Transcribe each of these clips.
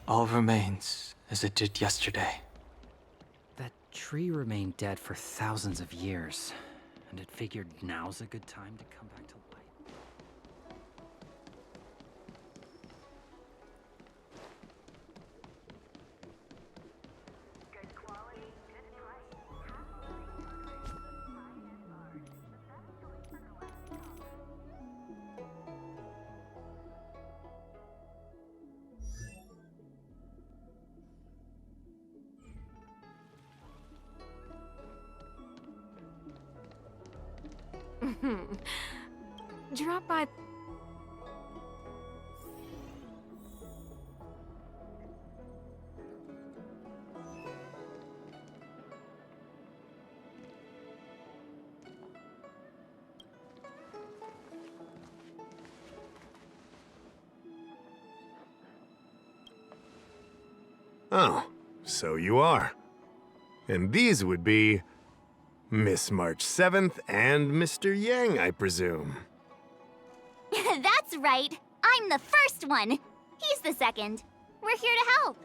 All remains as it did yesterday. That tree remained dead for thousands of years, and it figured now's a good time to come back to life. Drop by. Oh, so you are. And these would be Miss March 7th and Mr. Yang, I presume. That's right. I'm the first one. He's the second. We're here to help.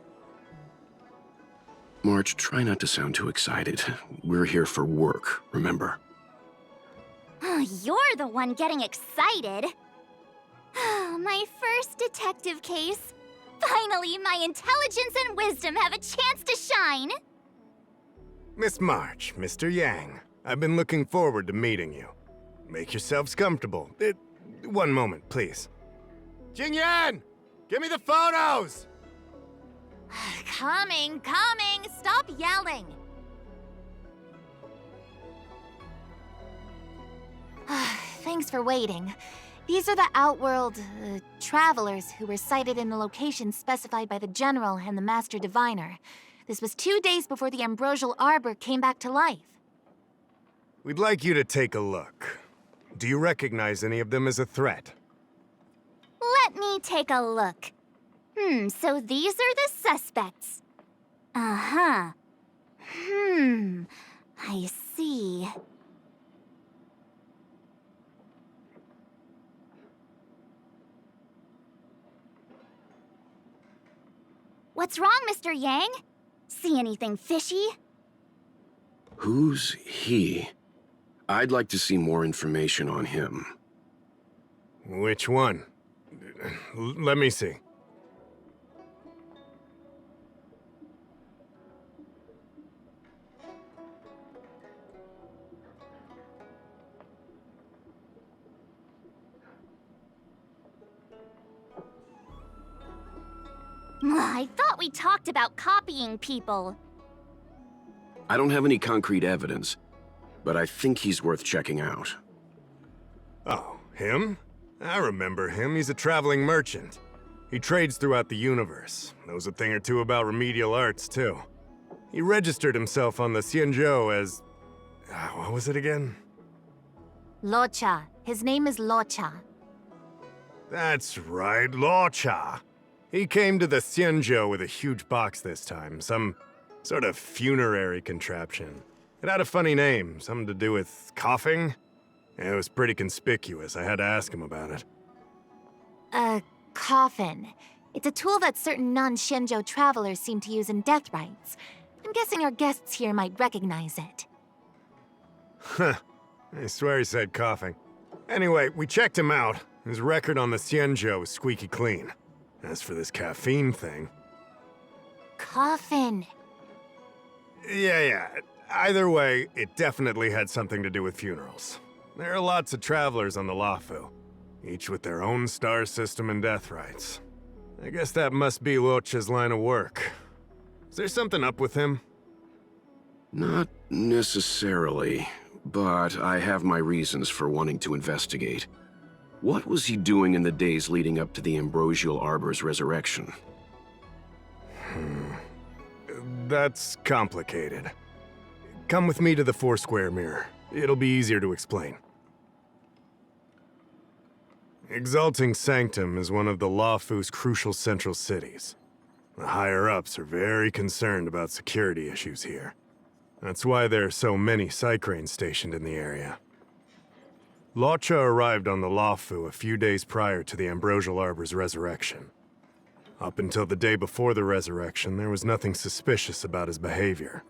March, try not to sound too excited. We're here for work, remember? You're the one getting excited. My first detective case. Finally, my intelligence and wisdom have a chance to shine. Miss March, Mr. Yang, I've been looking forward to meeting you. Make yourselves comfortable. One moment, please. Jingyan! Give me the photos! Coming. Stop yelling. Thanks for waiting. These are the Outworld, travelers who were sighted in the location specified by the General and the Master Diviner. This was 2 days before the Ambrosial Arbor came back to life. We'd like you to take a look. Do you recognize any of them as a threat? Let me take a look. So these are the suspects. Uh-huh. I see. What's wrong, Mr. Yang? See anything fishy? Who's he? I'd like to see more information on him. Which one? Let me see. I thought we talked about copying people. I don't have any concrete evidence, but I think he's worth checking out. Oh, him? I remember him. He's a traveling merchant. He trades throughout the universe. Knows a thing or two about remedial arts, too. He registered himself on the Xianzhou as... what was it again? Locha. His name is Locha. That's right, Locha. He came to the Xianzhou with a huge box this time. Some sort of funerary contraption. It had a funny name, something to do with coughing. It was pretty conspicuous. I had to ask him about it. A coffin. It's a tool that certain non-Xianzhou travelers seem to use in death rites. I'm guessing our guests here might recognize it. Huh. I swear he said coughing. Anyway, we checked him out. His record on the Xianzhou is squeaky clean. As for this caffeine thing... Coffin. Yeah. Either way, it definitely had something to do with funerals. There are lots of travelers on the Luofu, each with their own star system and death rites. I guess that must be Locha's line of work. Is there something up with him? Not necessarily, but I have my reasons for wanting to investigate. What was he doing in the days leading up to the Ambrosial Arbor's resurrection? That's complicated. Come with me to the Four-Square Mirror. It'll be easier to explain. Exalting Sanctum is one of the Luofu's crucial central cities. The higher-ups are very concerned about security issues here. That's why there are so many Psycranes stationed in the area. Locha arrived on the Luofu a few days prior to the Ambrosial Arbor's resurrection. Up until the day before the resurrection, there was nothing suspicious about his behavior.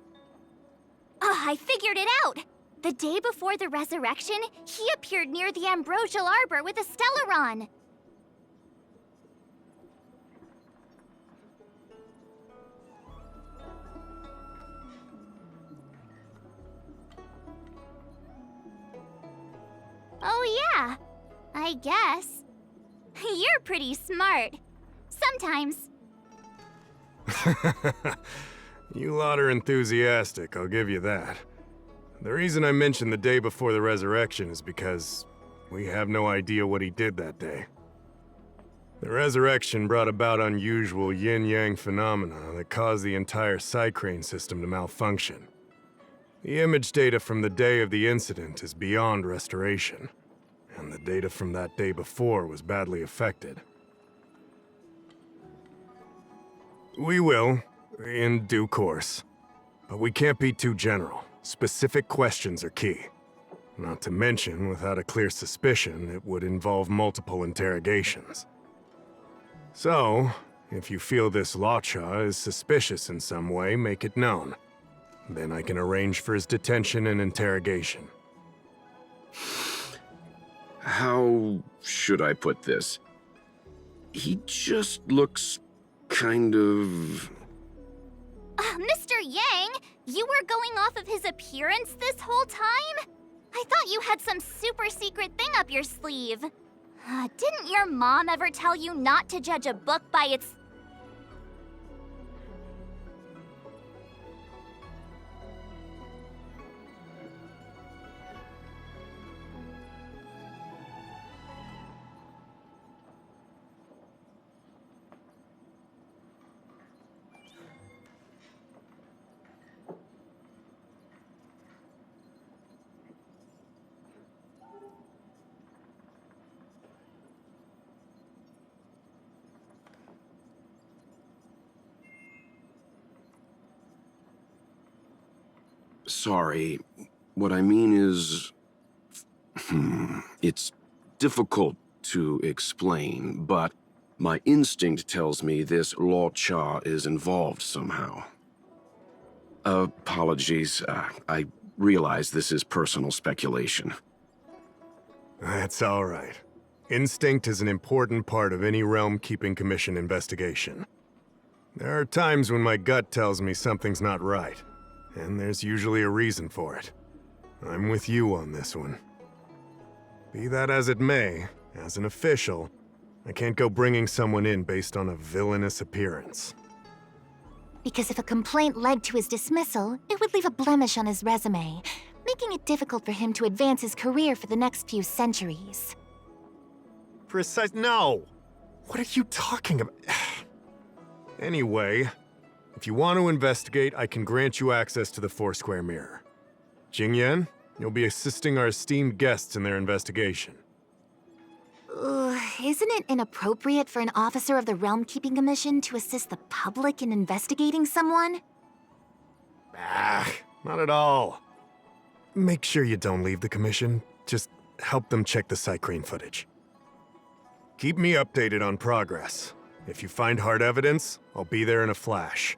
I figured it out! The day before the resurrection, he appeared near the ambrosial arbor with a stellaron. Oh yeah, I guess. You're pretty smart. Sometimes. You lot are enthusiastic, I'll give you that. The reason I mentioned the day before the resurrection is because we have no idea what he did that day. The resurrection brought about unusual yin-yang phenomena that caused the entire Psycrane system to malfunction. The image data from the day of the incident is beyond restoration, and the data from that day before was badly affected. We will, in due course, but we can't be too general. Specific questions are key. Not to mention, without a clear suspicion, it would involve multiple interrogations. So, if you feel this Lawcha is suspicious in some way, make it known. Then I can arrange for his detention and interrogation. How should I put this? He just looks kind of... Mr. Yang, you were going off of his appearance this whole time? I thought you had some super secret thing up your sleeve. Didn't your mom ever tell you not to judge a book by its... Sorry, what I mean is... It's difficult to explain, but my instinct tells me this Lawcha is involved somehow. Apologies, I realize this is personal speculation. That's all right. Instinct is an important part of any Realm Keeping Commission investigation. There are times when my gut tells me something's not right, and there's usually a reason for it. I'm with you on this one. Be that as it may, as an official, I can't go bringing someone in based on a villainous appearance. Because if a complaint led to his dismissal, it would leave a blemish on his resume, making it difficult for him to advance his career for the next few centuries. No! What are you talking about? Anyway, if you want to investigate, I can grant you access to the Foursquare Mirror. Jingyan, you'll be assisting our esteemed guests in their investigation. Isn't it inappropriate for an officer of the Realm Keeping Commission to assist the public in investigating someone? Not at all. Make sure you don't leave the commission. Just help them check the Psycrane footage. Keep me updated on progress. If you find hard evidence, I'll be there in a flash.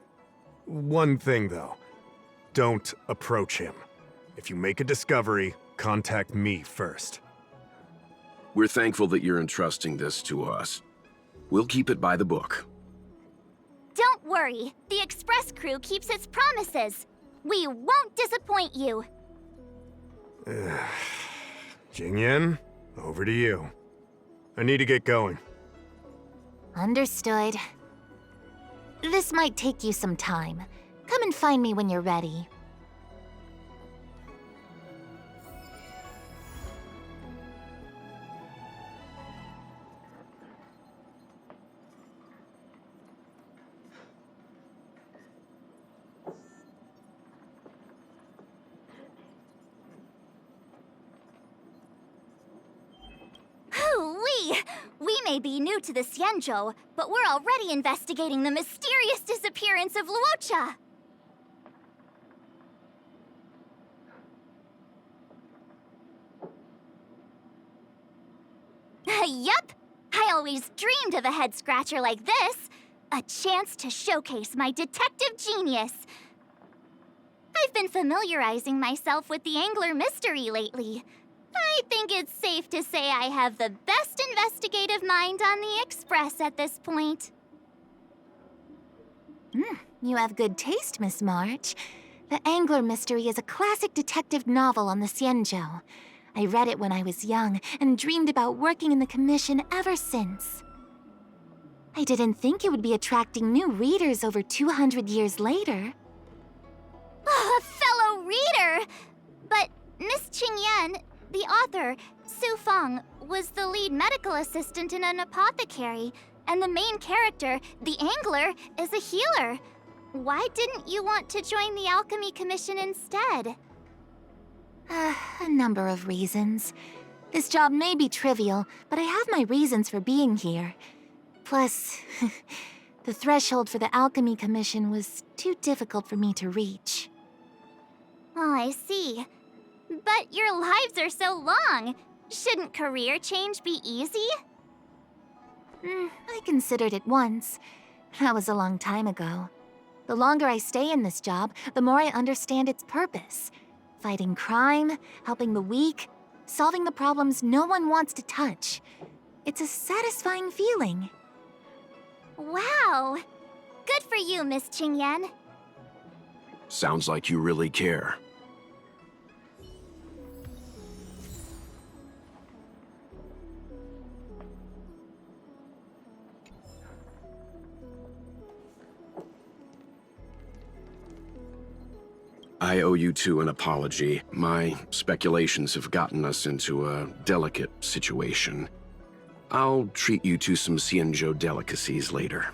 One thing, though. Don't approach him. If you make a discovery, contact me first. We're thankful that you're entrusting this to us. We'll keep it by the book. Don't worry, the Express crew keeps its promises. We won't disappoint you. Jingyan, over to you. I need to get going. Understood. This might take you some time. Come and find me when you're ready. We may be new to the Xianzhou, but we're already investigating the mysterious disappearance of Luocha. Yup! I always dreamed of a head-scratcher like this. A chance to showcase my detective genius. I've been familiarizing myself with the Angler mystery lately. I think it's safe to say I have the best investigative mind on the Express at this point. You have good taste, Miss March. The Angler Mystery is a classic detective novel on the Xianzhou. I read it when I was young and dreamed about working in the commission ever since. I didn't think it would be attracting new readers over 200 years later. A fellow reader! But Miss Qingyan, the author, Su Feng, was the lead medical assistant in an apothecary, and the main character, the Angler, is a healer. Why didn't you want to join the Alchemy Commission instead? A number of reasons. This job may be trivial, but I have my reasons for being here. Plus, the threshold for the Alchemy Commission was too difficult for me to reach. Oh, I see. But your lives are so long. Shouldn't career change be easy? I considered it once. That was a long time ago. The longer I stay in this job, the more I understand its purpose. Fighting crime, helping the weak, solving the problems no one wants to touch. It's a satisfying feeling. Wow! Good for you, Miss Qingyan. Sounds like you really care. I owe you two an apology. My speculations have gotten us into a delicate situation. I'll treat you to some Xianzhou delicacies later.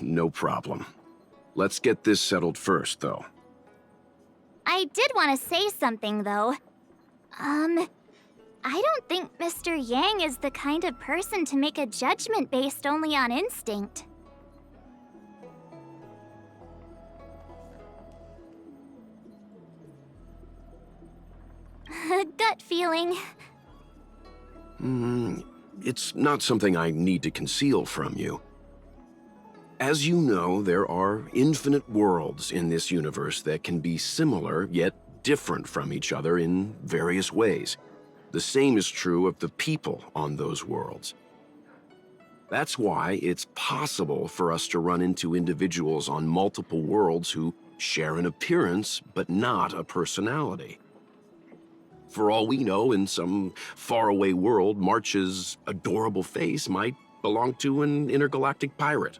No problem. Let's get this settled first, though. I did want to say something, though. I don't think Mr. Yang is the kind of person to make a judgment based only on instinct. Gut feeling. It's not something I need to conceal from you. As you know, there are infinite worlds in this universe that can be similar, yet different from each other in various ways. The same is true of the people on those worlds. That's why it's possible for us to run into individuals on multiple worlds who share an appearance, but not a personality. For all we know, in some faraway world, March's adorable face might belong to an intergalactic pirate.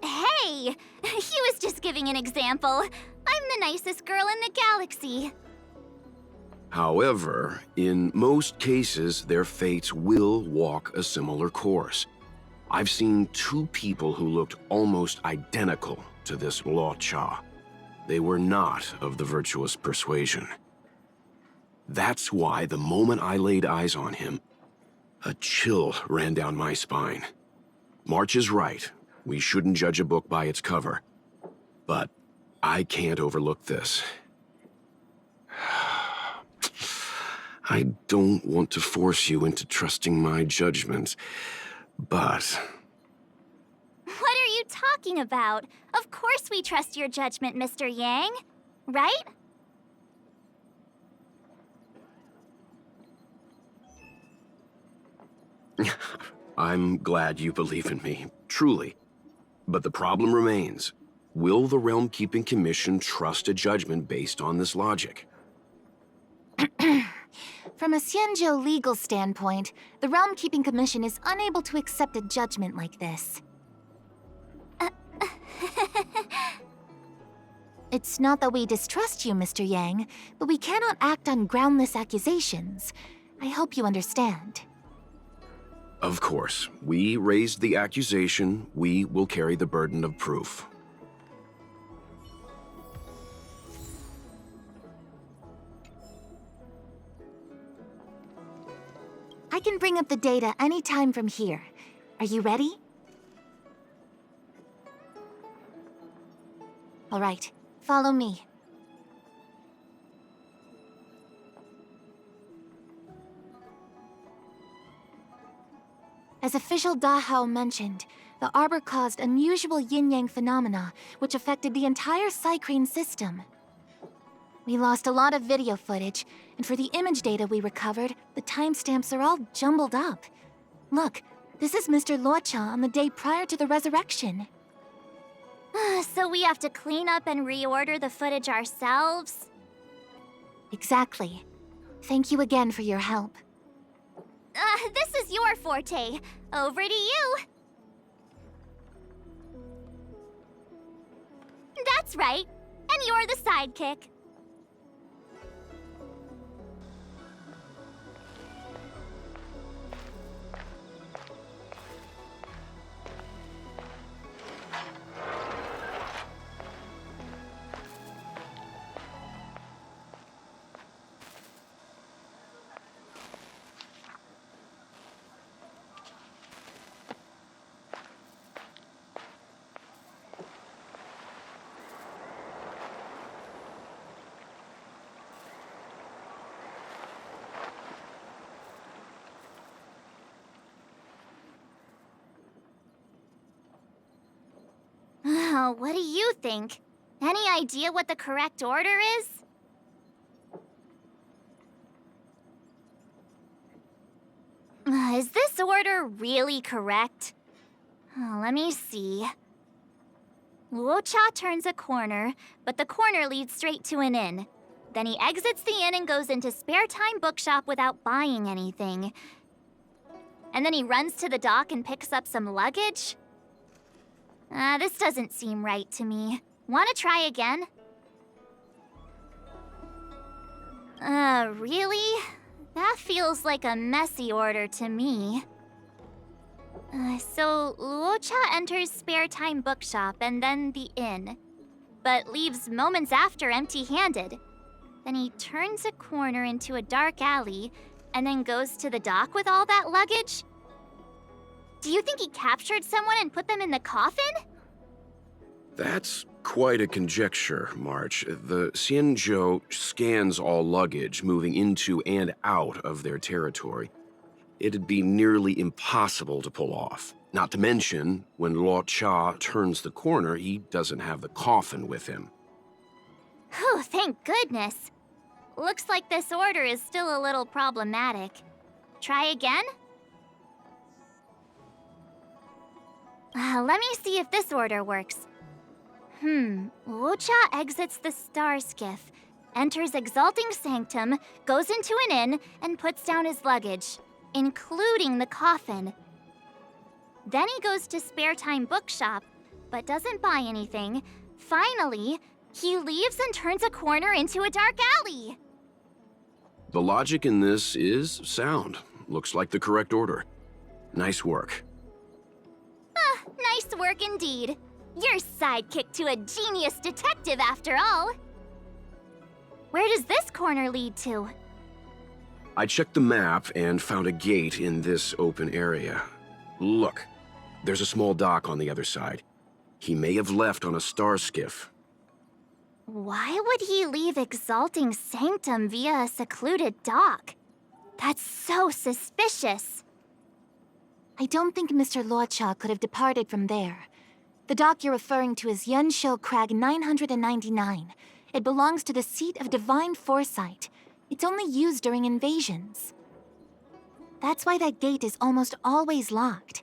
Hey! He was just giving an example. I'm the nicest girl in the galaxy. However, in most cases, their fates will walk a similar course. I've seen two people who looked almost identical to this Luo Cha. They were not of the virtuous persuasion. That's why the moment I laid eyes on him, a chill ran down my spine. March is right. We shouldn't judge a book by its cover. But I can't overlook this. I don't want to force you into trusting my judgment, but... What are you talking about? Of course we trust your judgment, Mr. Yang. Right? I'm glad you believe in me, truly. But the problem remains. Will the Realm Keeping Commission trust a judgment based on this logic? From a Xianzhou legal standpoint, the Realm Keeping Commission is unable to accept a judgment like this. It's not that we distrust you, Mr. Yang, but we cannot act on groundless accusations. I hope you understand. Of course. We raised the accusation. We will carry the burden of proof. I can bring up the data anytime from here. Are you ready? All right, follow me. As official Dahao mentioned, the Arbor caused unusual yin-yang phenomena, which affected the entire Cycrane system. We lost a lot of video footage, and for the image data we recovered, the timestamps are all jumbled up. Look, this is Mr. Luocha on the day prior to the resurrection. So we have to clean up and reorder the footage ourselves? Exactly. Thank you again for your help. This is your forte. Over to you. That's right. And you're the sidekick. What do you think? Any idea what the correct order is? Is this order really correct? Let me see. Luocha turns a corner, but the corner leads straight to an inn. Then he exits the inn and goes into spare time bookshop without buying anything. And then he runs to the dock and picks up some luggage? This doesn't seem right to me. Wanna try again? Really? That feels like a messy order to me. So Luocha enters spare time bookshop and then the inn, but leaves moments after empty-handed. Then he turns a corner into a dark alley and then goes to the dock with all that luggage? Do you think he captured someone and put them in the coffin? That's quite a conjecture, March. The Xianzhou scans all luggage moving into and out of their territory. It'd be nearly impossible to pull off. Not to mention, when Luocha turns the corner, he doesn't have the coffin with him. Whew, thank goodness. Looks like this order is still a little problematic. Try again? Let me see if this order works. Luocha exits the star skiff, enters Exalting Sanctum, goes into an inn, and puts down his luggage, including the coffin. Then he goes to spare time bookshop, but doesn't buy anything. Finally, he leaves and turns a corner into a dark alley. The logic in this is sound. Looks like the correct order. Nice work. Nice work indeed. You're sidekick to a genius detective after all. Where does this corner lead to? I checked the map and found a gate in this open area. Look, there's a small dock on the other side. He may have left on a star skiff. Why would he leave Exalting Sanctum via a secluded dock? That's so suspicious. I don't think Mr. Luocha could have departed from there. The dock you're referring to is Yunshou Crag 999. It belongs to the seat of divine foresight. It's only used during invasions. That's why that gate is almost always locked.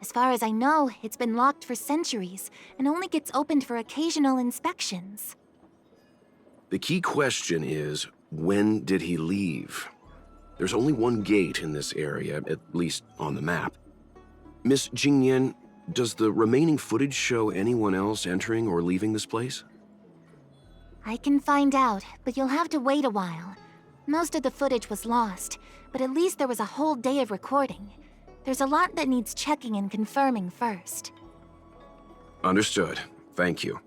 As far as I know, it's been locked for centuries and only gets opened for occasional inspections. The key question is, when did he leave? There's only one gate in this area, at least on the map. Miss Jingyan, does the remaining footage show anyone else entering or leaving this place? I can find out, but you'll have to wait a while. Most of the footage was lost, but at least there was a whole day of recording. There's a lot that needs checking and confirming first. Understood. Thank you.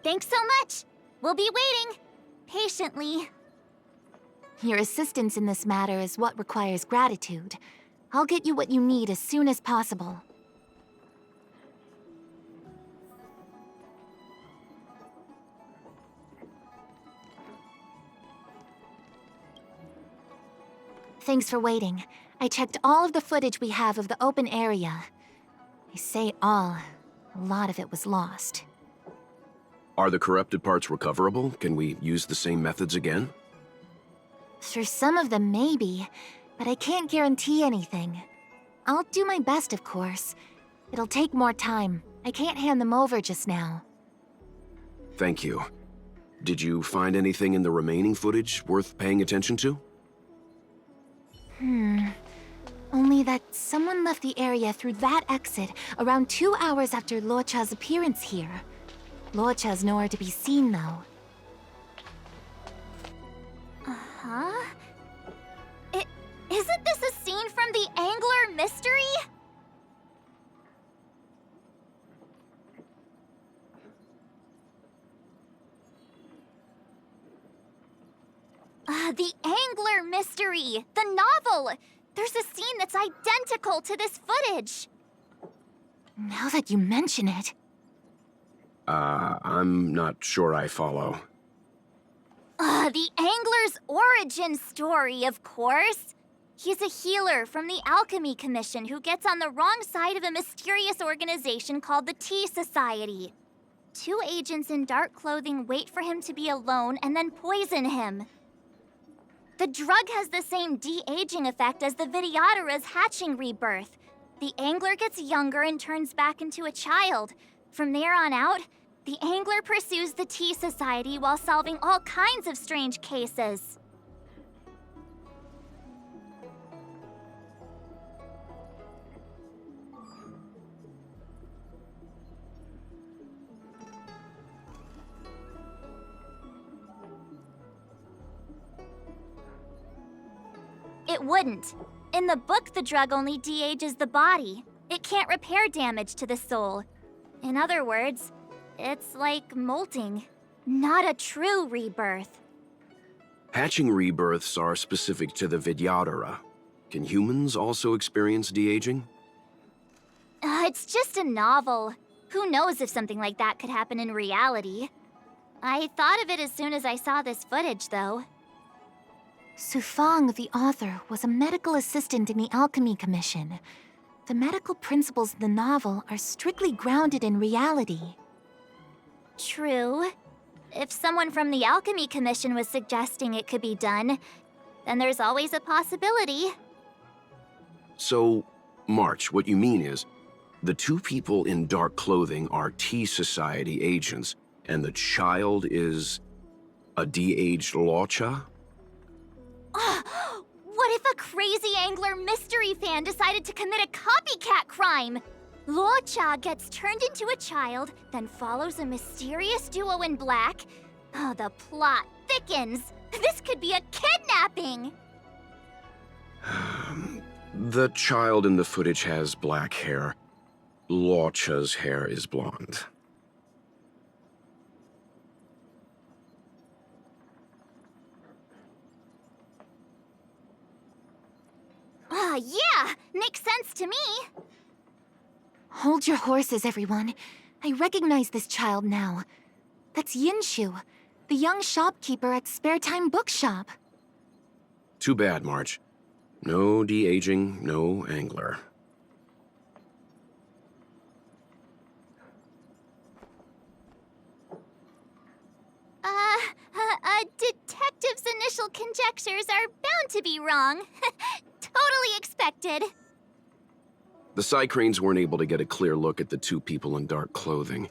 Thanks so much. We'll be waiting. Patiently. Your assistance in this matter is what requires gratitude. I'll get you what you need as soon as possible. Thanks for waiting. I checked all of the footage we have of the open area. I say all. A lot of it was lost. Are the corrupted parts recoverable? Can we use the same methods again? For some of them, maybe, but I can't guarantee anything. I'll do my best, of course. It'll take more time. I can't hand them over just now. Thank you. Did you find anything in the remaining footage worth paying attention to? Only that someone left the area through that exit around 2 hours after Luocha's appearance here. Luocha's nowhere to be seen, though. Huh? Isn't this a scene from the Angler mystery? The Angler mystery! The novel! There's a scene that's identical to this footage! Now that you mention it... I'm not sure I follow. The Angler's origin story, of course! He's a healer from the Alchemy Commission who gets on the wrong side of a mysterious organization called the Tea Society. 2 agents in dark clothing wait for him to be alone and then poison him. The drug has the same de-aging effect as the Vidyadhara's hatching rebirth. The Angler gets younger and turns back into a child. From there on out, the Angler pursues the Tea Society while solving all kinds of strange cases. It wouldn't. In the book, the drug only de-ages the body. It can't repair damage to the soul. In other words, it's like molting, not a true rebirth. Hatching rebirths are specific to the Vidyadhara. Can humans also experience de-aging? It's just a novel. Who knows if something like that could happen in reality? I thought of it as soon as I saw this footage, though. Sufang, the author, was a medical assistant in the Alchemy Commission. The medical principles in the novel are strictly grounded in reality. True. If someone from the Alchemy Commission was suggesting it could be done, then there's always a possibility. So, March, what you mean is, the 2 people in dark clothing are Tea Society agents, and the child is a de-aged Luocha? What if a crazy Angler mystery fan decided to commit a copycat crime? Luocha gets turned into a child, then follows a mysterious duo in black. Oh, the plot thickens. This could be a kidnapping! The child in the footage has black hair. Luocha's hair is blonde. Yeah! Makes sense to me! Hold your horses, everyone. I recognize this child now. That's Yinshu, the young shopkeeper at Spare Time Bookshop. Too bad, March. No de-aging, no Angler. conjectures are bound to be wrong. Totally expected. The Psycranes weren't able to get a clear look at the two people in dark clothing.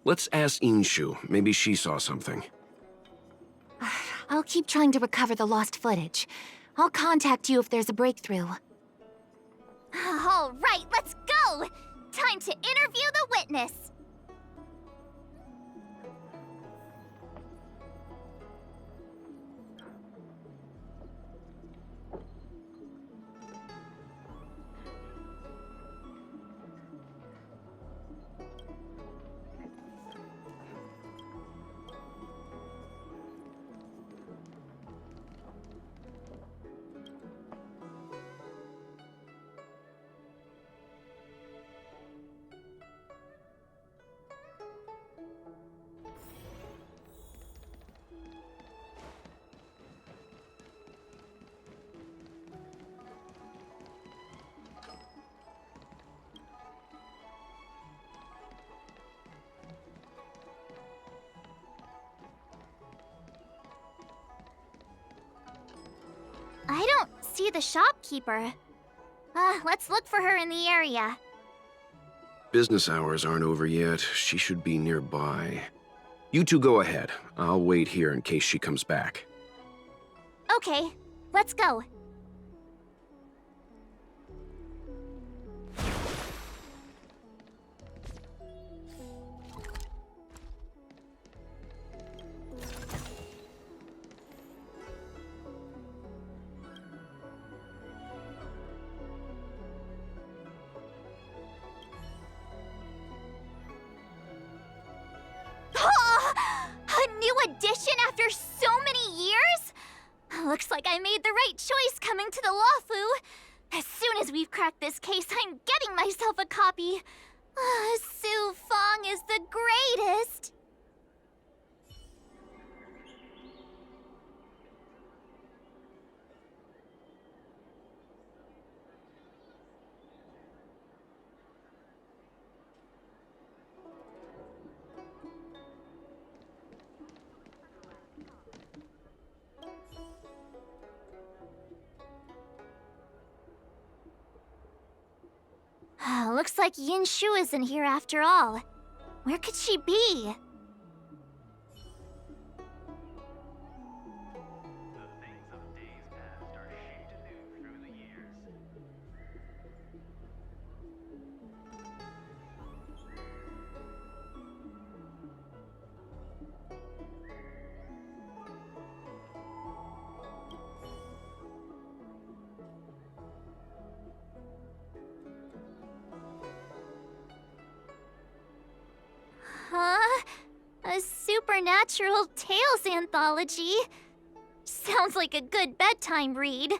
Let's ask Inshu. Maybe she saw something. I'll keep trying to recover the lost footage. I'll contact you if there's a breakthrough. All right, let's go! Time to interview the witness. I don't see the shopkeeper. Let's look for her in the area. Business hours aren't over yet. She should be nearby. You two go ahead. I'll wait here in case she comes back. Okay, let's go. A new addition after so many years? Looks like I made the right choice coming to the Lawfu. As soon as we've cracked this case, I'm getting myself a copy. Su Fong is the greatest. Looks like Yin Shu isn't here after all. Where could she be? Huh? A supernatural tales anthology? Sounds like a good bedtime read.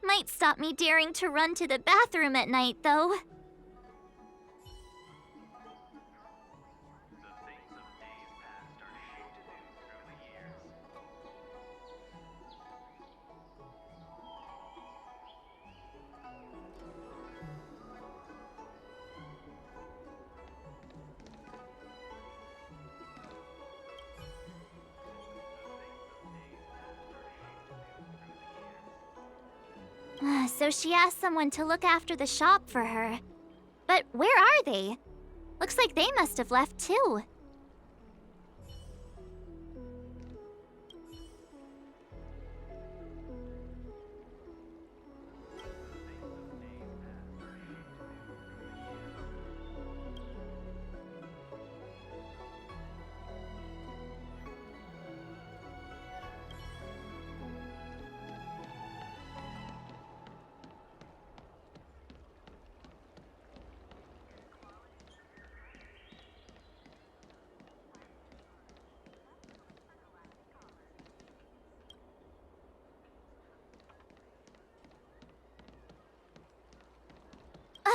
Might stop me daring to run to the bathroom at night, though. So she asked someone to look after the shop for her. But where are they? Looks like they must have left too.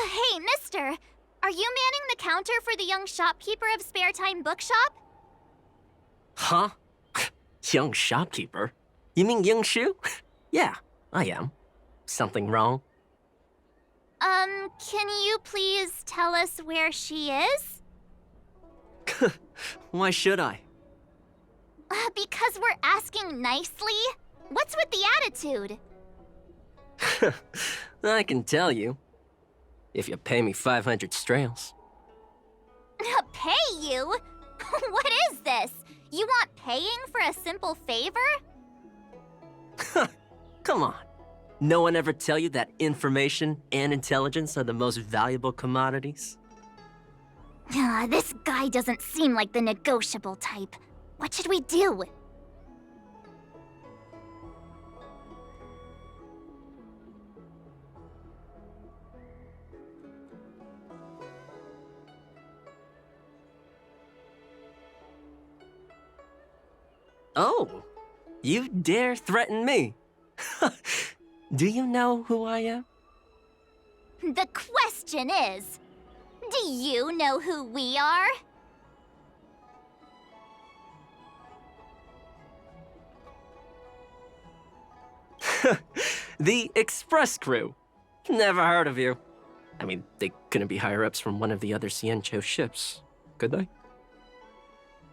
Hey, mister! Are you manning the counter for the young shopkeeper of Spare Time Bookshop? Huh? Young shopkeeper? You mean Young Shu? Yeah, I am. Something wrong? Can you please tell us where she is? Why should I? Because we're asking nicely. What's with the attitude? I can tell you. If you pay me 500 strails. Pay you? What is this? You want paying for a simple favor? Come on. No one ever tell you that information and intelligence are the most valuable commodities? This guy doesn't seem like the negotiable type. What should we do? Oh, you dare threaten me? Do you know who I am? The question is, do you know who we are? The Express Crew. Never heard of you. I mean, they couldn't be higher-ups from one of the other Ciencho ships, could they?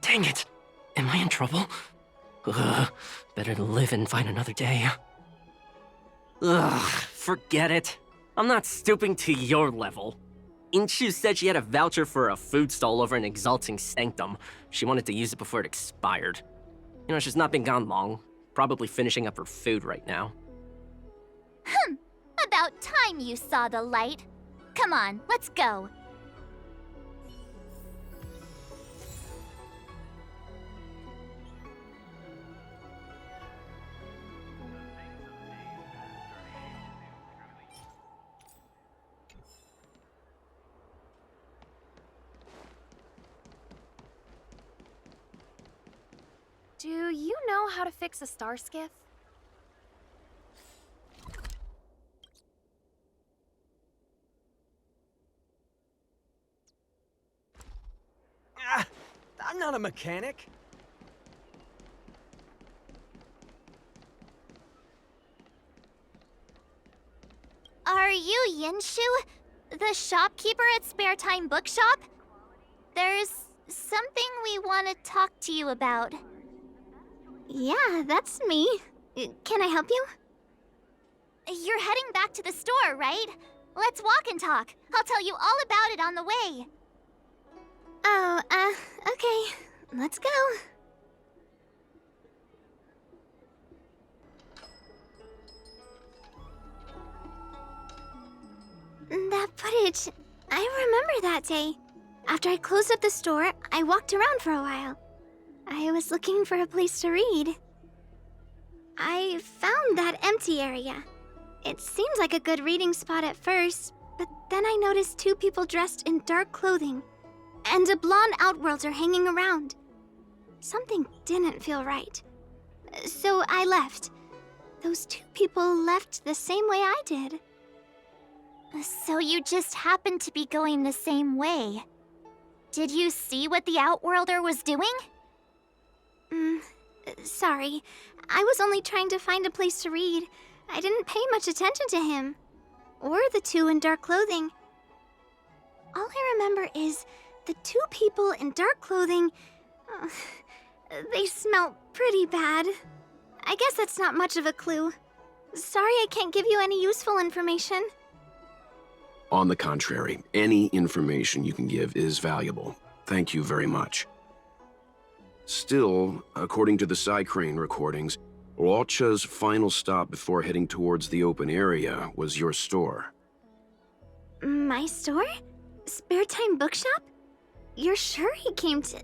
Dang it! Am I in trouble? Ugh, better to live and find another day. Ugh, forget it. I'm not stooping to your level. Inchu said she had a voucher for a food stall over in Exalting Sanctum. She wanted to use it before it expired. You know, she's not been gone long. Probably finishing up her food right now. About time you saw the light. Come on, let's go. Do you know how to fix a star skiff? I'm not a mechanic. Are you Yinshu, the shopkeeper at Spare Time Bookshop? There's something we want to talk to you about. Yeah, that's me. Can I help you? You're heading back to the store, right? Let's walk and talk. I'll tell you all about it on the way. Oh, okay. Let's go. That footage, I remember that day. After I closed up the store, I walked around for a while. I was looking for a place to read. I found that empty area. It seemed like a good reading spot at first, but then I noticed two people dressed in dark clothing, and a blonde outworlder hanging around. Something didn't feel right. So I left. Those two people left the same way I did. So you just happened to be going the same way. Did you see what the outworlder was doing? Sorry. I was only trying to find a place to read. I didn't pay much attention to him. Or the two in dark clothing. All I remember is the two people in dark clothing... they smell pretty bad. I guess that's not much of a clue. Sorry I can't give you any useful information. On the contrary, any information you can give is valuable. Thank you very much. Still, according to the Psycrane recordings, Walcha's final stop before heading towards the open area was your store. My store? Spare Time Bookshop? You're sure he came to...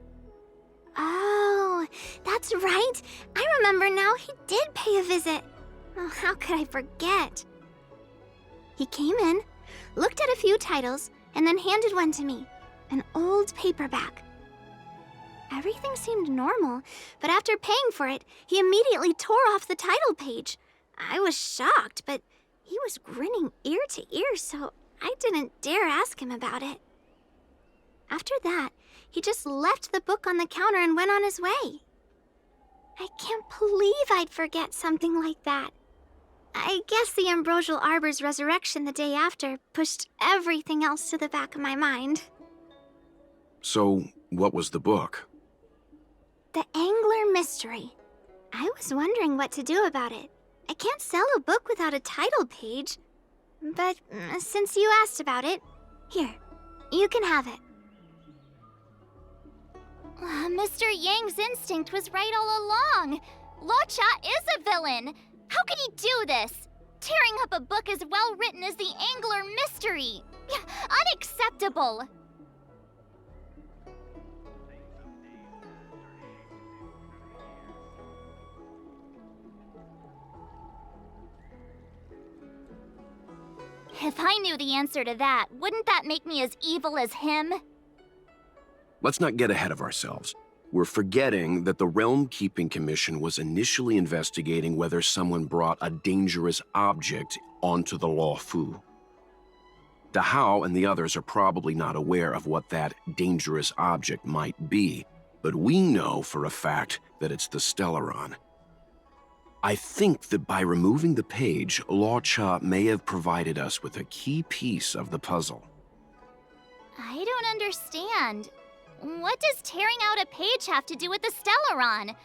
Oh, that's right. I remember now, he did pay a visit. Oh, how could I forget? He came in, looked at a few titles, and then handed one to me. An old paperback. Everything seemed normal, but after paying for it, he immediately tore off the title page. I was shocked, but he was grinning ear to ear, so I didn't dare ask him about it. After that, he just left the book on the counter and went on his way. I can't believe I'd forget something like that. I guess the Ambrosial Arbor's resurrection the day after pushed everything else to the back of my mind. So, what was the book? The Angler Mystery. I was wondering what to do about it. I can't sell a book without a title page. But since you asked about it, here, you can have it. Mr. Yang's instinct was right all along. Luocha is a villain. How could he do this? Tearing up a book as well written as the Angler Mystery. Unacceptable. If I knew the answer to that, wouldn't that make me as evil as him? Let's not get ahead of ourselves. We're forgetting that the Realm Keeping Commission was initially investigating whether someone brought a dangerous object onto the Luofu. The Hao and the others are probably not aware of what that dangerous object might be, but we know for a fact that it's the Stellaron. I think that by removing the page, Luocha may have provided us with a key piece of the puzzle. I don't understand. What does tearing out a page have to do with the Stellaron?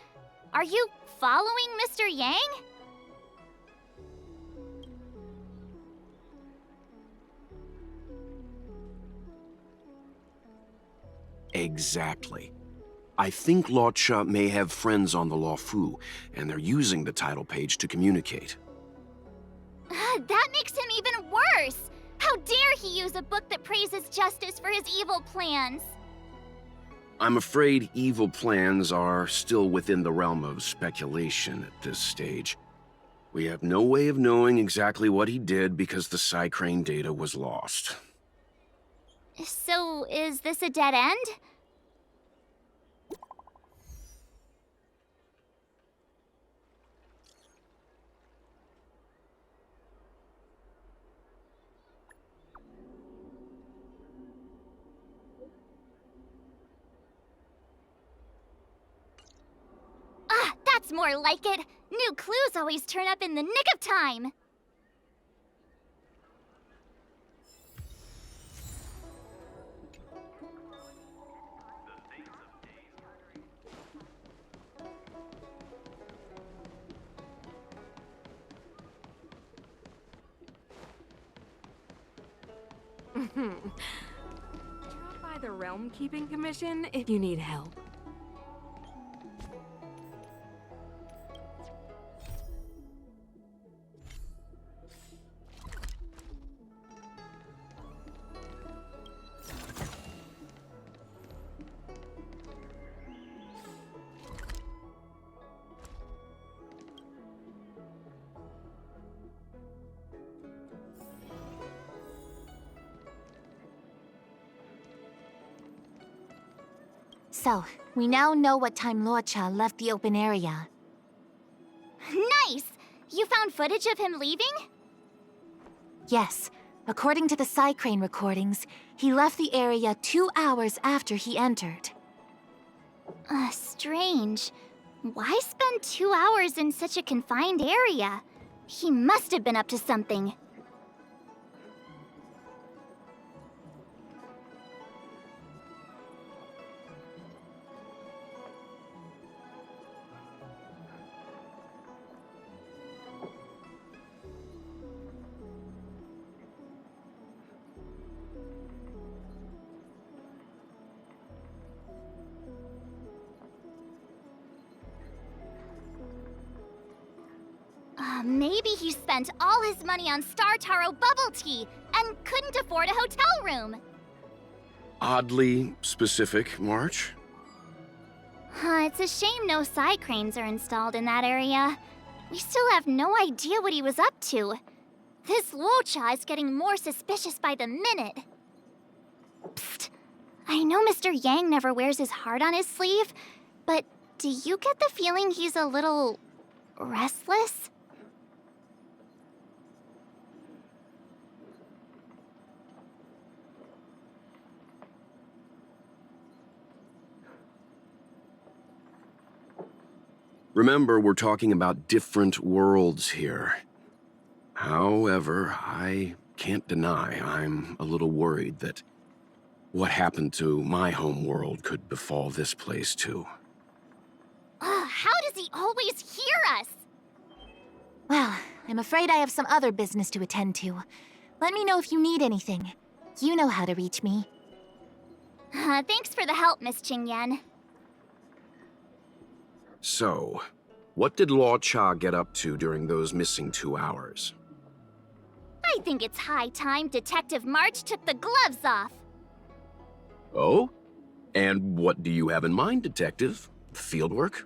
Are you following Mr. Yang? Exactly. I think Luocha may have friends on the Luofu, and they're using the title page to communicate. That makes him even worse! How dare he use a book that praises justice for his evil plans? I'm afraid evil plans are still within the realm of speculation at this stage. We have no way of knowing exactly what he did because the Psycrane data was lost. So, is this a dead end? That's more like it. New clues always turn up in the nick of time. Drop by the Realm Keeping Commission if you need help. So, we now know what time Luocha left the open area. Nice! You found footage of him leaving? Yes. According to the Psycrane recordings, he left the area 2 hours after he entered. Strange. Why spend 2 hours in such a confined area? He must have been up to something. Maybe he spent all his money on Star Taro bubble tea and couldn't afford a hotel room. Oddly specific, March. It's a shame no Psycranes are installed in that area. We still have no idea what he was up to. This Luocha is getting more suspicious by the minute. Psst. I know Mr. Yang never wears his heart on his sleeve, but do you get the feeling he's a little restless? Remember, we're talking about different worlds here. However, I can't deny I'm a little worried that what happened to my home world could befall this place too. How does he always hear us? Well, I'm afraid I have some other business to attend to. Let me know if you need anything. You know how to reach me. Thanks for the help, Miss Qingyan. So, what did Luo Cha get up to during those missing 2 hours? I think it's high time Detective March took the gloves off. Oh? And what do you have in mind, Detective? Fieldwork?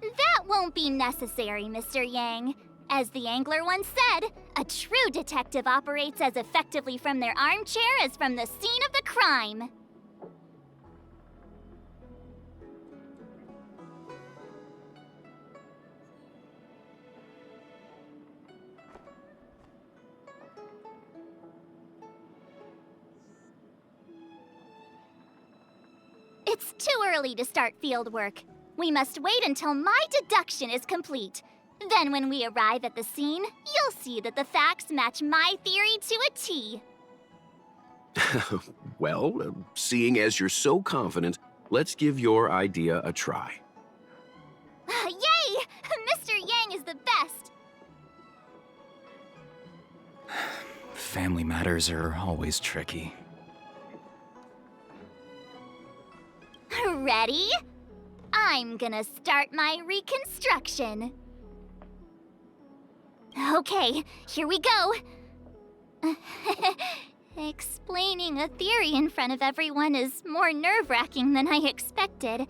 That won't be necessary, Mr. Yang. As the angler once said, a true detective operates as effectively from their armchair as from the scene of the crime. It's too early to start field work. We must wait until my deduction is complete. Then when we arrive at the scene, you'll see that the facts match my theory to a T. Well, seeing as you're so confident, let's give your idea a try. Yay! Mr. Yang is the best! Family matters are always tricky. Ready? I'm gonna start my reconstruction. Okay, here we go. Explaining a theory in front of everyone is more nerve-wracking than I expected.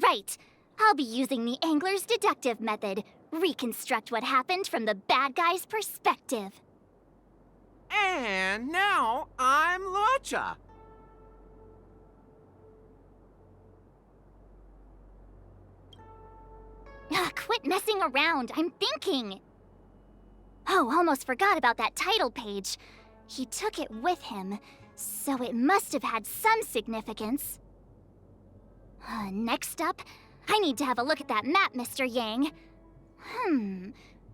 Right. I'll be using the angler's deductive method. Reconstruct what happened from the bad guy's perspective. And now I'm Luocha. Quit messing around. I'm thinking. Oh, almost forgot about that title page. He took it with him, so it must have had some significance. Next up, I need to have a look at that map, Mr. Yang.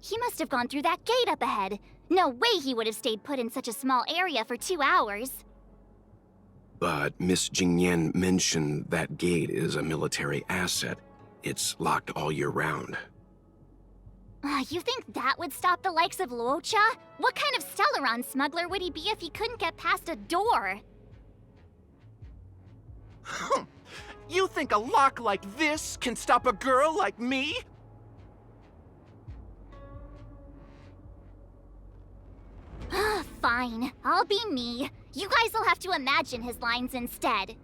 He must have gone through that gate up ahead. No way he would have stayed put in such a small area for 2 hours. But Miss Jingyan mentioned that gate is a military asset. It's locked all year round. You think that would stop the likes of Luocha? What kind of Stellaron smuggler would he be if he couldn't get past a door? You think a lock like this can stop a girl like me? Fine, I'll be me. You guys will have to imagine his lines instead.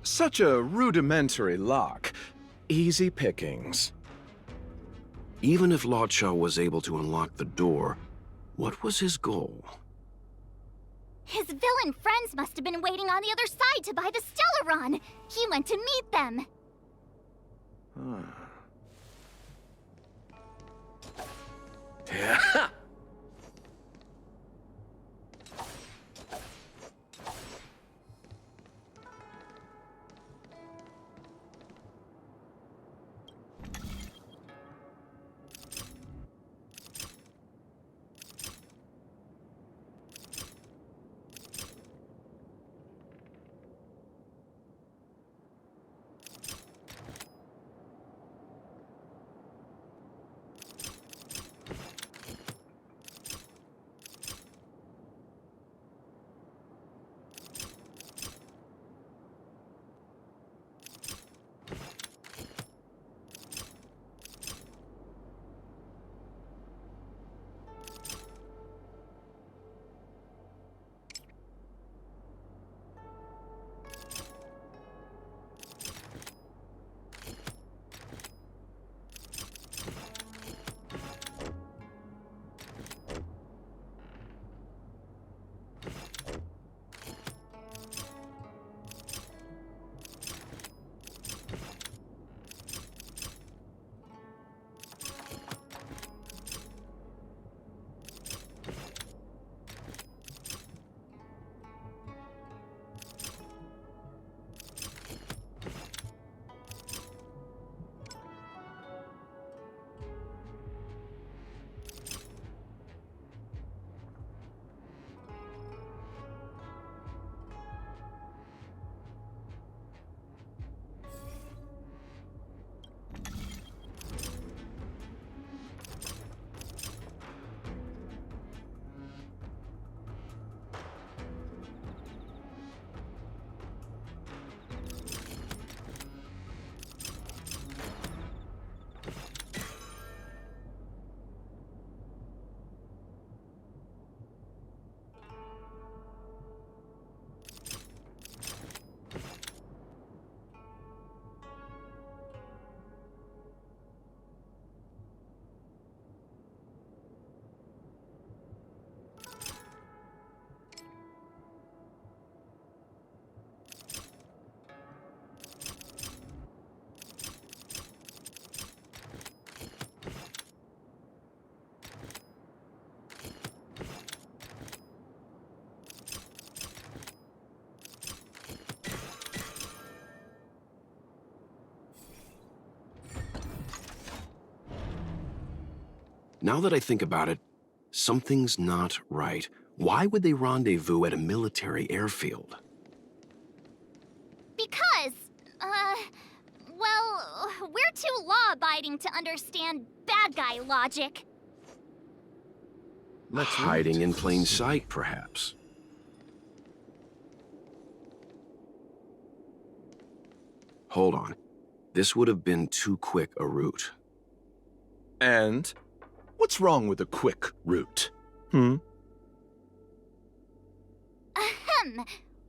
Such a rudimentary lock. Easy pickings. Even if Luocha was able to unlock the door, what was his goal? His villain friends must have been waiting on the other side to buy the Stellaron. He went to meet them. Yeah. Now that I think about it, something's not right. Why would they rendezvous at a military airfield? Because, well, we're too law-abiding to understand bad guy logic. Hiding in plain sight, perhaps. Hold on. This would have been too quick a route. And what's wrong with a quick route? Ahem.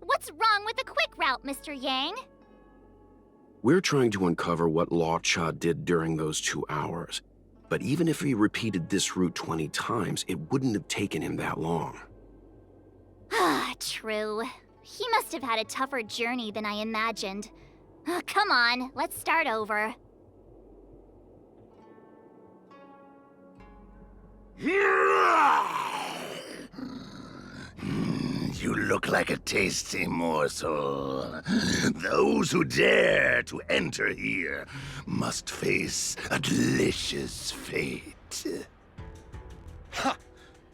What's wrong with the quick route, Mr. Yang? We're trying to uncover what Law Cha did during those 2 hours. But even if he repeated this route 20 times, it wouldn't have taken him that long. Ah, true. He must have had a tougher journey than I imagined. Come on, let's start over. You look like a tasty morsel. Those who dare to enter here must face a delicious fate. Ha!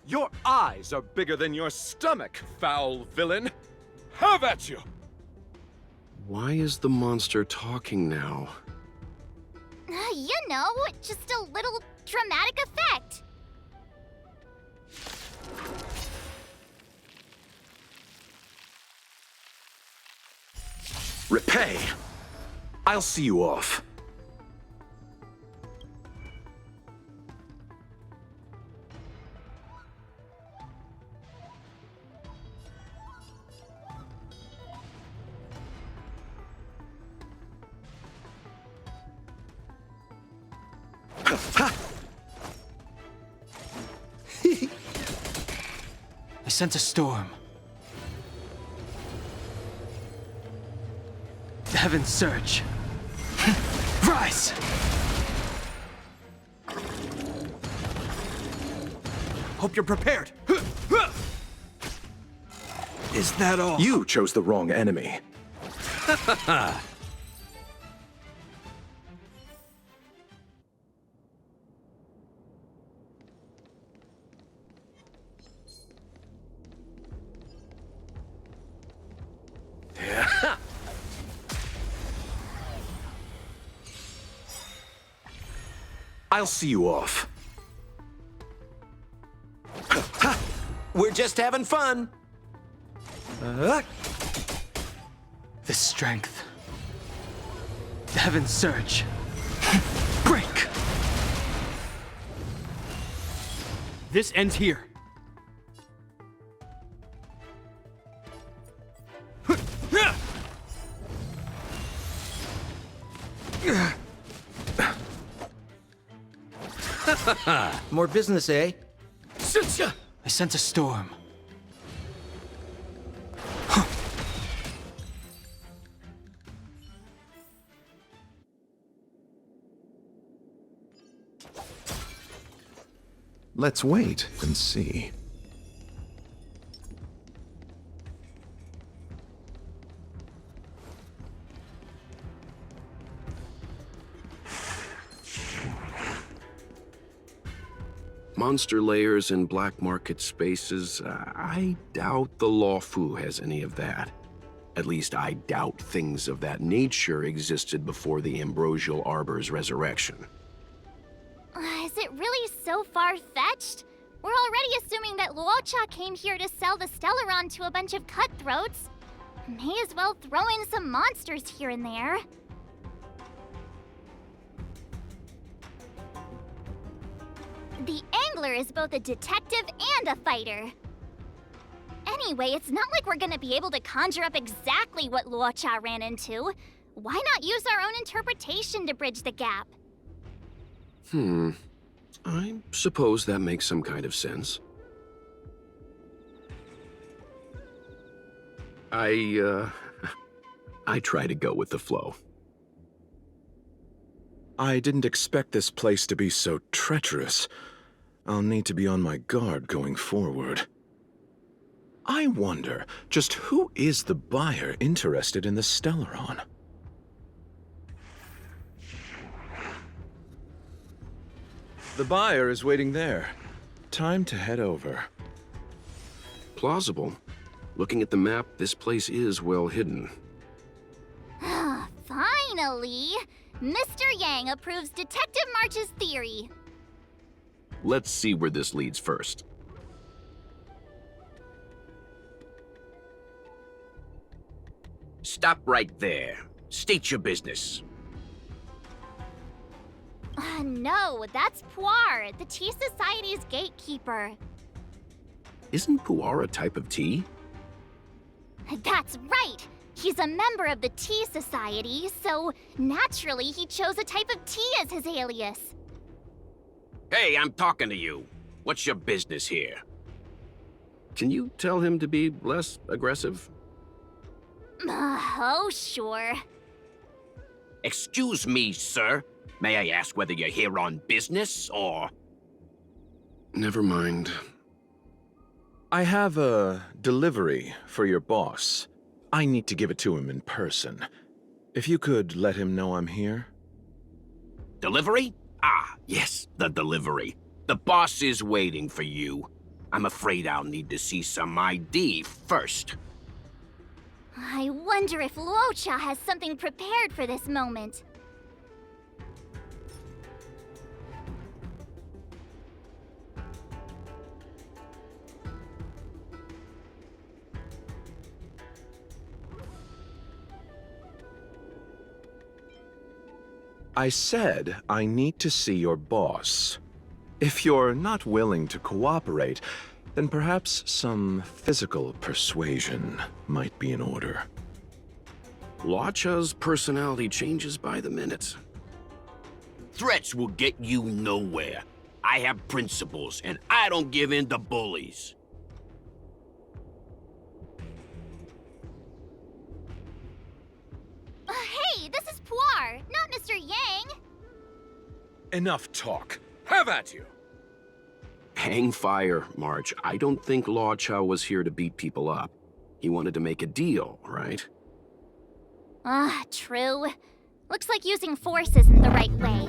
Your eyes are bigger than your stomach, foul villain! Have at you! Why is the monster talking now? You know, just a little dramatic effect. Repay! I'll see you off. I sense a storm. The heavens surge. Rise! Hope you're prepared. Is that all? You chose the wrong enemy. I'll see you off. We're just having fun. The strength. The heavens surge. Break! This ends here. More business, eh? I sense a storm. Let's wait and see. Monster layers and black market spaces, I doubt the Law Fu has any of that. At least I doubt things of that nature existed before the Ambrosial Arbor's resurrection. Is it really so far-fetched? We're already assuming that Luocha came here to sell the Stellaron to a bunch of cutthroats. May as well throw in some monsters here and there. The Angler is both a detective and a fighter. Anyway, it's not like we're gonna be able to conjure up exactly what Luocha ran into. Why not use our own interpretation to bridge the gap? I suppose that makes some kind of sense. I try to go with the flow. I didn't expect this place to be so treacherous. I'll need to be on my guard going forward. I wonder, just who is the buyer interested in the Stellaron? The buyer is waiting there. Time to head over. Plausible. Looking at the map, this place is well hidden. Finally! Mr. Yang approves Detective March's theory. Let's see where this leads first. Stop right there. State your business. No, that's Puar, the Tea Society's gatekeeper. Isn't pu'er a type of tea? That's right! He's a member of the Tea Society, so naturally he chose a type of tea as his alias. Hey, I'm talking to you. What's your business here? Can you tell him to be less aggressive? Oh, sure. Excuse me, sir. May I ask whether you're here on business, or... Never mind. I have a delivery for your boss. I need to give it to him in person. If you could let him know I'm here. Delivery? Ah, yes, the delivery. The boss is waiting for you. I'm afraid I'll need to see some ID first. I wonder if Luocha has something prepared for this moment. I said I need to see your boss. If you're not willing to cooperate, then perhaps some physical persuasion might be in order. Luocha's personality changes by the minute. Threats will get you nowhere. I have principles, and I don't give in to bullies. Hey, this is Puar, not Mr. Yang. Enough talk. Have at you! Hang fire, March. I don't think Luocha was here to beat people up. He wanted to make a deal, right? True. Looks like using force isn't the right way.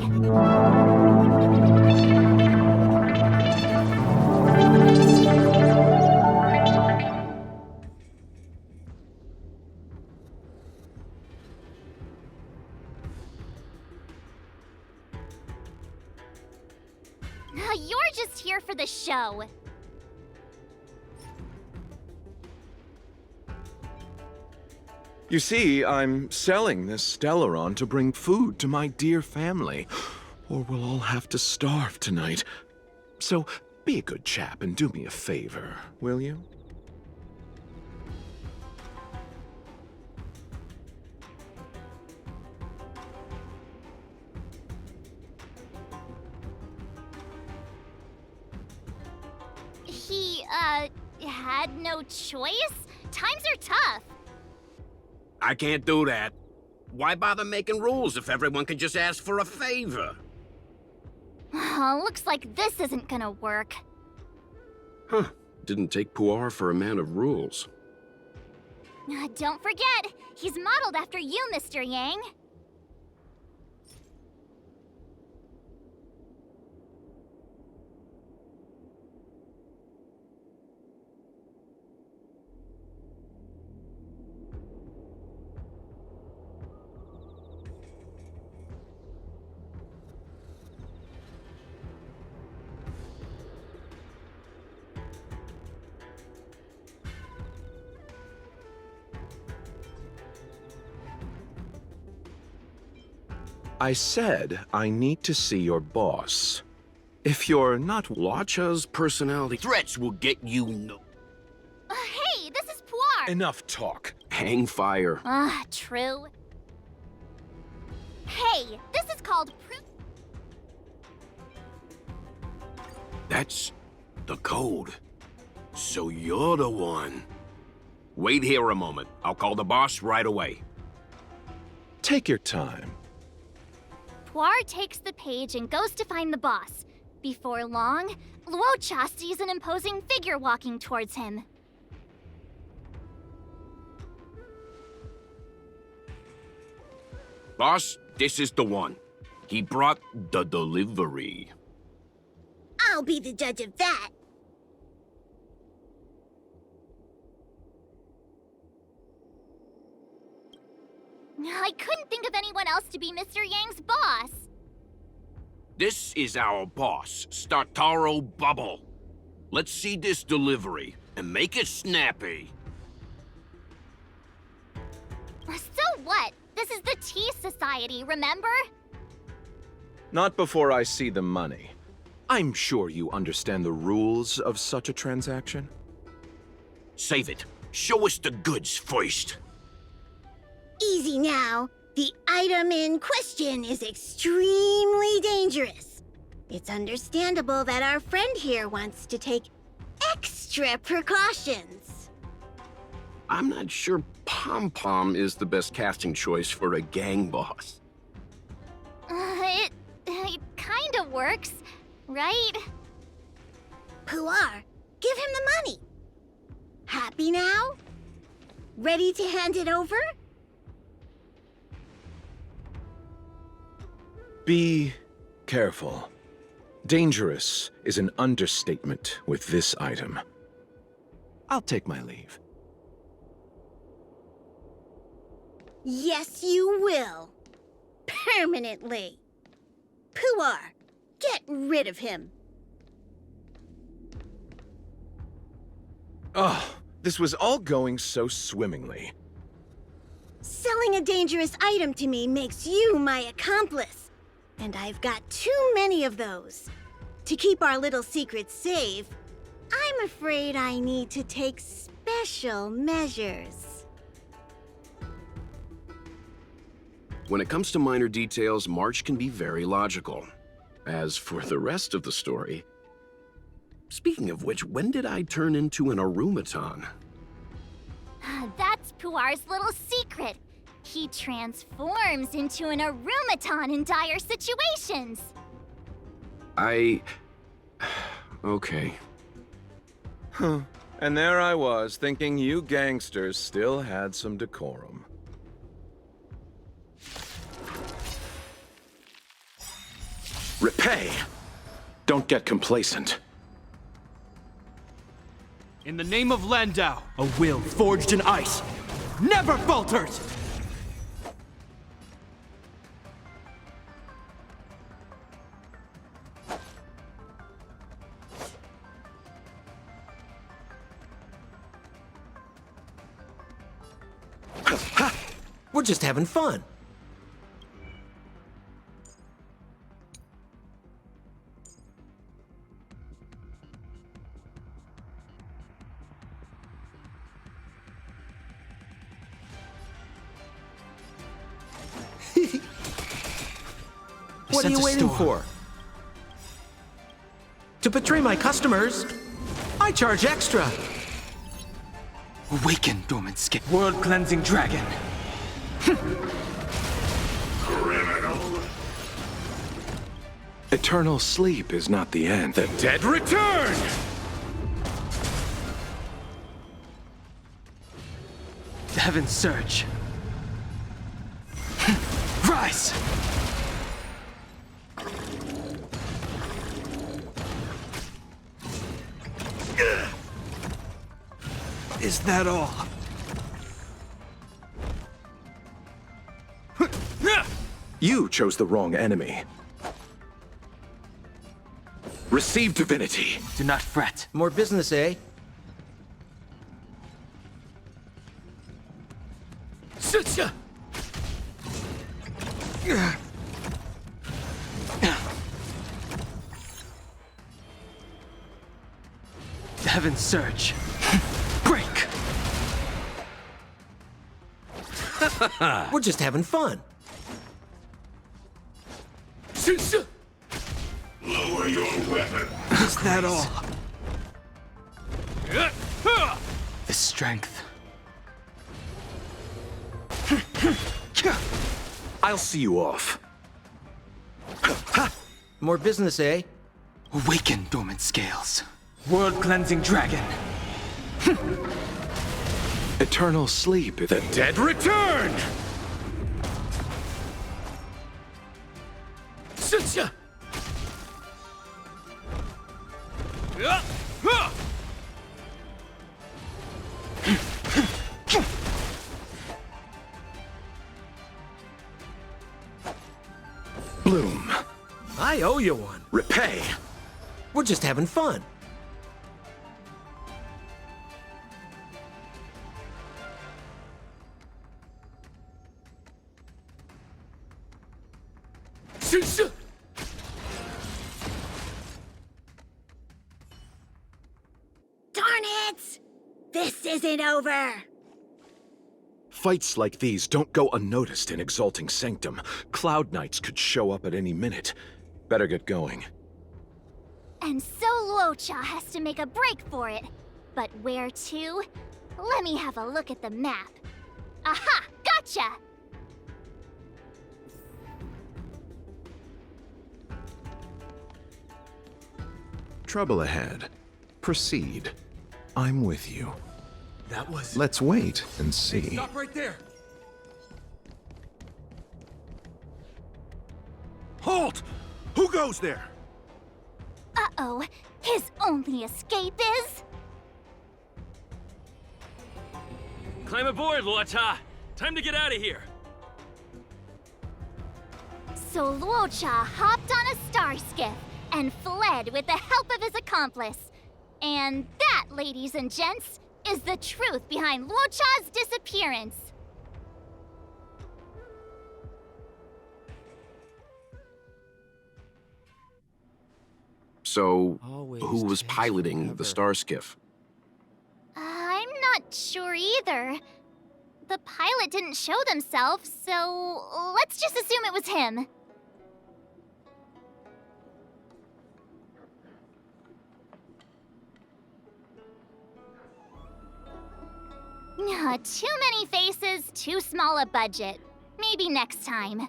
You're just here for the show. You see, I'm selling this Stellaron to bring food to my dear family, or we'll all have to starve tonight. So, be a good chap and do me a favor, will you? He, had no choice? Times are tough. I can't do that. Why bother making rules if everyone can just ask for a favor? Looks like this isn't gonna work. Huh. Didn't take pu'er for a man of rules. Don't forget, he's modeled after you, Mr. Yang. I said I need to see your boss. If you're not... Luocha's personality... Threats will get you no... Hey, this is Puar! Enough talk. Hang fire. True. Hey, this is called That's the code. So you're the one. Wait here a moment. I'll call the boss right away. Take your time. Puar takes the page and goes to find the boss. Before long, Luocha sees an imposing figure walking towards him. Boss, this is the one. He brought the delivery. I'll be the judge of that. I couldn't think of anyone else to be Mr. Yang's boss. This is our boss, Startaro Bubble. Let's see this delivery, and make it snappy. So what? This is the Tea Society, remember? Not before I see the money. I'm sure you understand the rules of such a transaction. Save it. Show us the goods first. Easy now. The item in question is extremely dangerous. It's understandable that our friend here wants to take extra precautions. I'm not sure Pom Pom is the best casting choice for a gang boss. It kind of works, right? Puar, give him the money. Happy now? Ready to hand it over? Be careful. Dangerous is an understatement with this item. I'll take my leave. Yes, you will. Permanently. Puar, get rid of him. Oh, this was all going so swimmingly. Selling a dangerous item to me makes you my accomplice. And I've got too many of those. To keep our little secret safe, I'm afraid I need to take special measures. When it comes to minor details, March can be very logical. As for the rest of the story... Speaking of which, when did I turn into an automaton? That's Puar's little secret. He transforms into an automaton in dire situations. Okay. Huh. And there I was, thinking you gangsters still had some decorum. Repay! Don't get complacent. In the name of Landau, a will forged in ice never falters! We're just having fun. What are you waiting for? To betray my customers, I charge extra. Awaken, dormant skin. World-cleansing dragon. Criminal. Eternal sleep is not the end. The dead return! To heaven's surge. Rise! Is that all? You chose the wrong enemy. Receive divinity. Do not fret. More business, eh? Sitcha! To heaven's surge. Break! We're just having fun. Lower your weapon. Is that all? The strength. I'll see you off. More business, eh? Awaken, dormant scales. World-cleansing dragon. Eternal sleep. The dead return! Bloom. I owe you one. Repay. We're just having fun. Darn it! This isn't over! Fights like these don't go unnoticed in Exalting Sanctum. Cloud Knights could show up at any minute. Better get going. And so Luocha has to make a break for it. But where to? Let me have a look at the map. Aha! Gotcha! Trouble ahead. Proceed. I'm with you. That was... Let's wait and see. Hey, stop right there! Halt! Who goes there? Uh-oh. His only escape is... Climb aboard, Luocha. Time to get out of here. So Luocha hopped on a star skiff and fled with the help of his accomplice. And that, ladies and gents, is the truth behind Luocha's disappearance. So, who was piloting the star skiff? I'm not sure either. The pilot didn't show themselves, so let's just assume it was him. Too many faces, too small a budget. Maybe next time.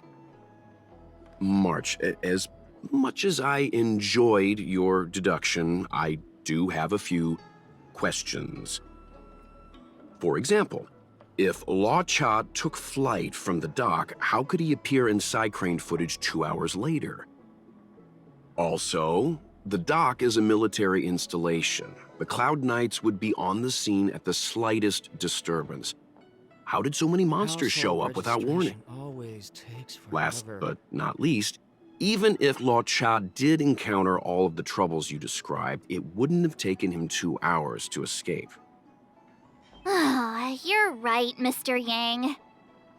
March, as much as I enjoyed your deduction, I do have a few questions. For example, if Luocha took flight from the dock, how could he appear in side crane footage 2 hours later? Also, the dock is a military installation. The Cloud Knights would be on the scene at the slightest disturbance. How did so many monsters show up without warning? Last but not least, even if Luocha did encounter all of the troubles you described, it wouldn't have taken him 2 hours to escape. You're right, Mr. Yang.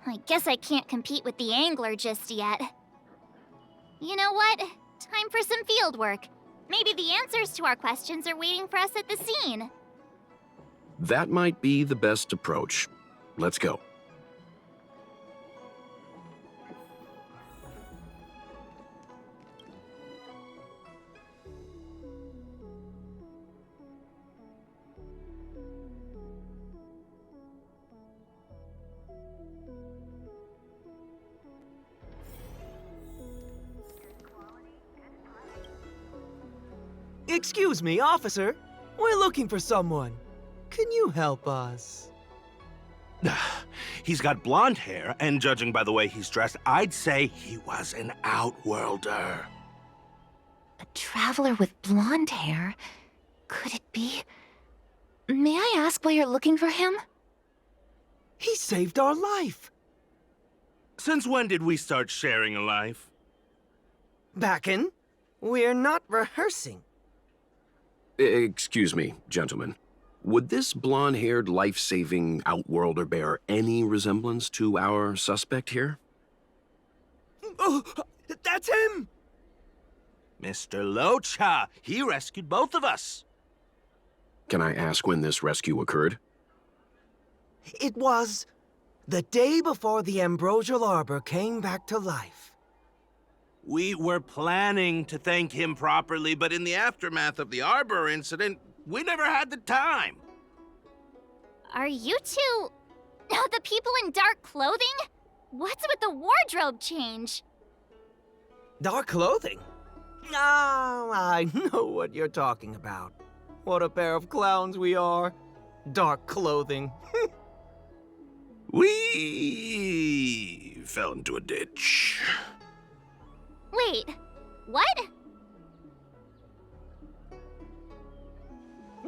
I guess I can't compete with the angler just yet. You know what? Time for some field work. Maybe the answers to our questions are waiting for us at the scene. That might be the best approach. Let's go. Excuse me, officer. We're looking for someone. Can you help us? He's got blonde hair, and judging by the way he's dressed, I'd say he was an outworlder. A traveler with blonde hair? Could it be? May I ask why you're looking for him? He saved our life. Since when did we start sharing a life? Backen, we're not rehearsing. Excuse me, gentlemen. Would this blonde-haired, life-saving outworlder bear any resemblance to our suspect here? Oh, that's him! Mr. Luocha, he rescued both of us. Can I ask when this rescue occurred? It was the day before the Ambrosial Arbor came back to life. We were planning to thank him properly, but in the aftermath of the Arbor incident, we never had the time. Are you two... the people in dark clothing? What's with the wardrobe change? Dark clothing? Ah, I know what you're talking about. What a pair of clowns we are. Dark clothing. We fell into a ditch. Wait, what?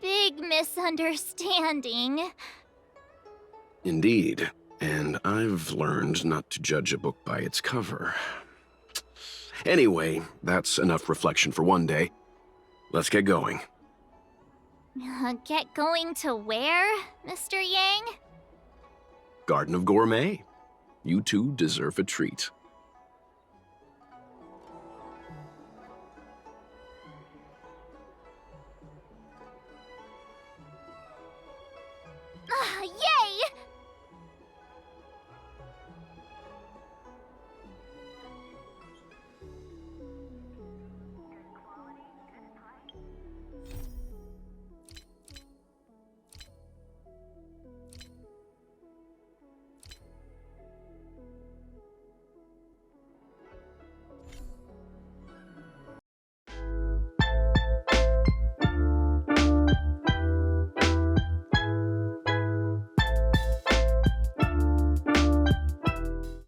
big misunderstanding. Indeed, and I've learned not to judge a book by its cover. Anyway, that's enough reflection for one day. Let's get going. Get going to where, Mr. Yang? Garden of Gourmet. You two deserve a treat.